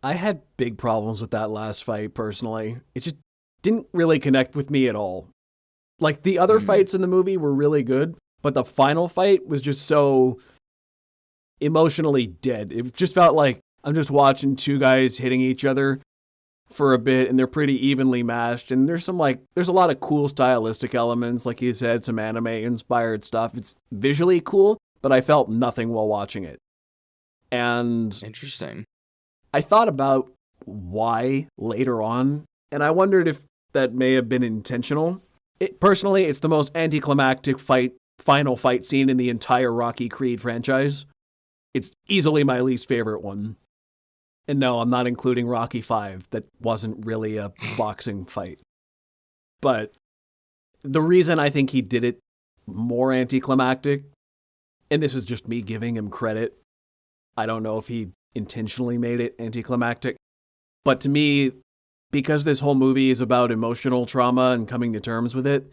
I had big problems with that last fight, personally. It just didn't really connect with me at all. Like, the other Mm. fights in the movie were really good, but the final fight was just so emotionally dead. It just felt like I'm just watching two guys hitting each other for a bit, and they're pretty evenly matched. And there's there's a lot of cool stylistic elements, like you said, some anime inspired stuff. It's visually cool, but I felt nothing while watching it. And Interesting. I thought about why later on, and I wondered if that may have been intentional. Personally, it's the most anticlimactic final fight scene in the entire Rocky Creed franchise. It's easily my least favorite one. And no, I'm not including Rocky 5. That wasn't really a boxing fight. But the reason I think he did it more anticlimactic, and this is just me giving him credit, I don't know if he intentionally made it anticlimactic, but to me, because this whole movie is about emotional trauma and coming to terms with it,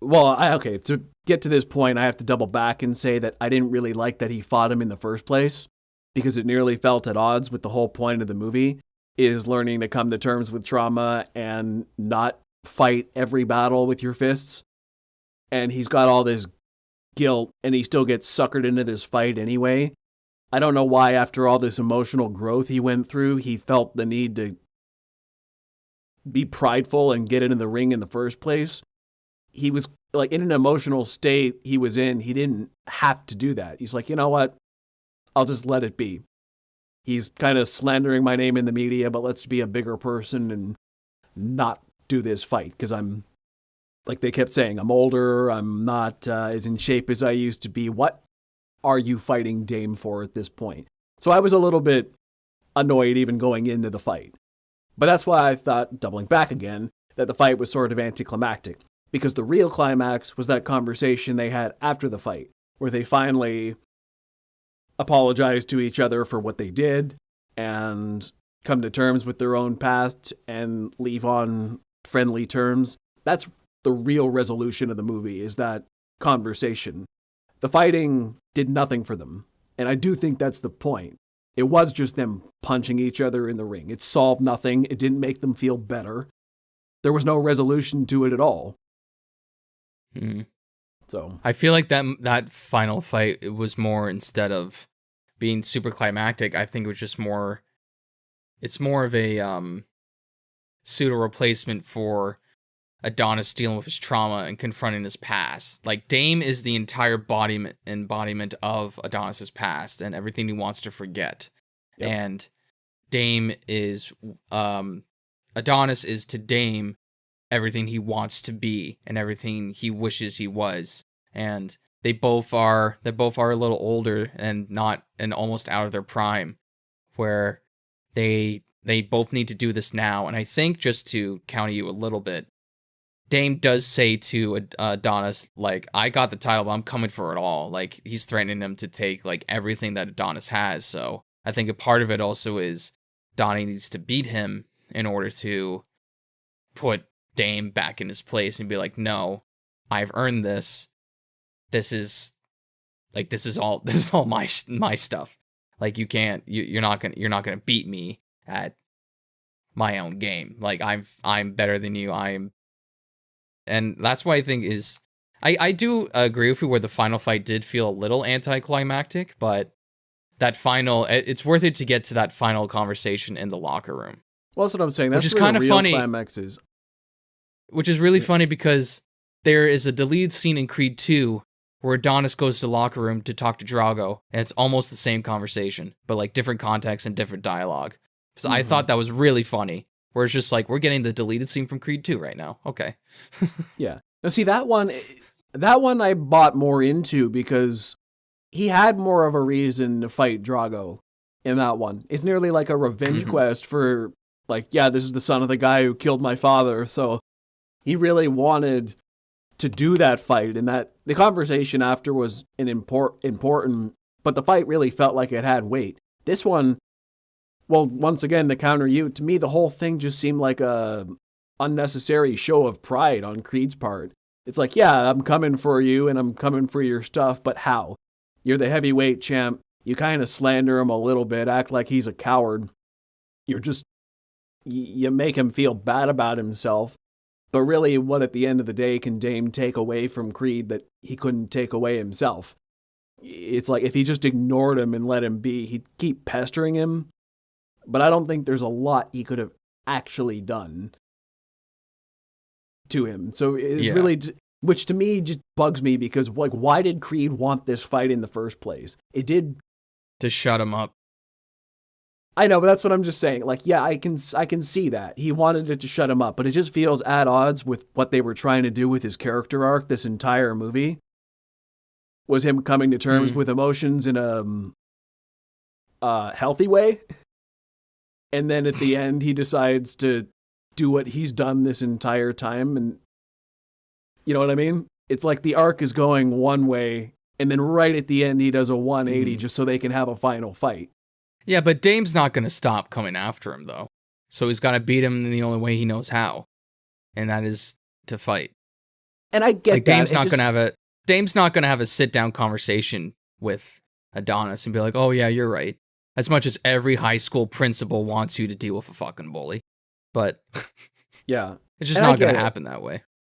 okay, to get to this point, I have to double back and say that I didn't really like that he fought him in the first place, because it nearly felt at odds with the whole point of the movie, is learning to come to terms with trauma and not fight every battle with your fists. And he's got all this guilt, and he still gets suckered into this fight anyway. I don't know why, after all this emotional growth he went through, he felt the need to be prideful and get into the ring in the first place. He was like in an emotional state he was in. He didn't have to do that. He's like, you know what? I'll just let it be. He's kind of slandering my name in the media, but let's be a bigger person and not do this fight, because I'm, like they kept saying, I'm older, I'm not as in shape as I used to be. What are you fighting Dame for at this point? So I was a little bit annoyed even going into the fight. But that's why I thought, doubling back again, that the fight was sort of anticlimactic. Because the real climax was that conversation they had after the fight, where they finally apologize to each other for what they did and come to terms with their own past and leave on friendly terms. That's the real resolution of the movie, is that conversation. The fighting did nothing for them, and I do think that's the point. It was just them punching each other in the ring. It solved nothing. It didn't make them feel better. There was no resolution to it at all. So I feel like that final fight, it was more, instead of being super climactic, I think it was just more. It's more of a pseudo replacement for Adonis dealing with his trauma and confronting his past. Like, Dame is the entire embodiment of Adonis's past and everything he wants to forget. Yep. And Dame is Adonis is to Dame everything he wants to be and everything he wishes he was. And they're both a little older and almost out of their prime, where they both need to do this now. And I think, just to counter you a little bit, Dame does say to Adonis, like, I got the title, but I'm coming for it all. Like, he's threatening him to take, like, everything that Adonis has. So I think a part of it also is Donnie needs to beat him in order to put Dame back in his place and be like, no, I've earned this. This is all my stuff. Like, you're not gonna beat me at my own game. Like, I'm better than you. And that's why I think is, I do agree with you where the final fight did feel a little anticlimactic, but that final, it's worth it to get to that final conversation in the locker room. Well, that's what I'm saying. That's which is kind of funny. Climax is. Which is really funny, because there is a deleted scene in Creed 2 where Adonis goes to the locker room to talk to Drago, and it's almost the same conversation, but like different context and different dialogue. So I thought that was really funny, where it's just like, we're getting the deleted scene from Creed 2 right now. Okay. Yeah. Now see, that one I bought more into, because he had more of a reason to fight Drago in that one. It's nearly like a revenge quest for, like, yeah, this is the son of the guy who killed my father, so he really wanted to do that fight, and that the conversation after was important, but the fight really felt like it had weight. This one, well, once again, to counter you, to me, the whole thing just seemed like a unnecessary show of pride on Creed's part. It's like, yeah, I'm coming for you, and I'm coming for your stuff, but how? You're the heavyweight champ. You kind of slander him a little bit, act like he's a coward, you make him feel bad about himself. But really, what at the end of the day can Dame take away from Creed that he couldn't take away himself? It's like if he just ignored him and let him be, he'd keep pestering him. But I don't think there's a lot he could have actually done to him. So it's really, which to me just bugs me because like, why did Creed want this fight in the first place? It did to shut him up. I know, but that's what I'm just saying. Like, yeah, I can see that. He wanted it to shut him up, but it just feels at odds with what they were trying to do with his character arc this entire movie. Was him coming to terms with emotions in a healthy way. And then at the end, he decides to do what he's done this entire time. And you know what I mean? It's like the arc is going one way, and then right at the end, he does a 180 just so they can have a final fight. Yeah, but Dame's not going to stop coming after him, though. So he's got to beat him in the only way he knows how. And that is to fight. And I get like, that. Dame's not going to have a sit-down conversation with Adonis and be like, oh, yeah, you're right. As much as every high school principal wants you to deal with a fucking bully. But yeah, it's just not going to happen that way.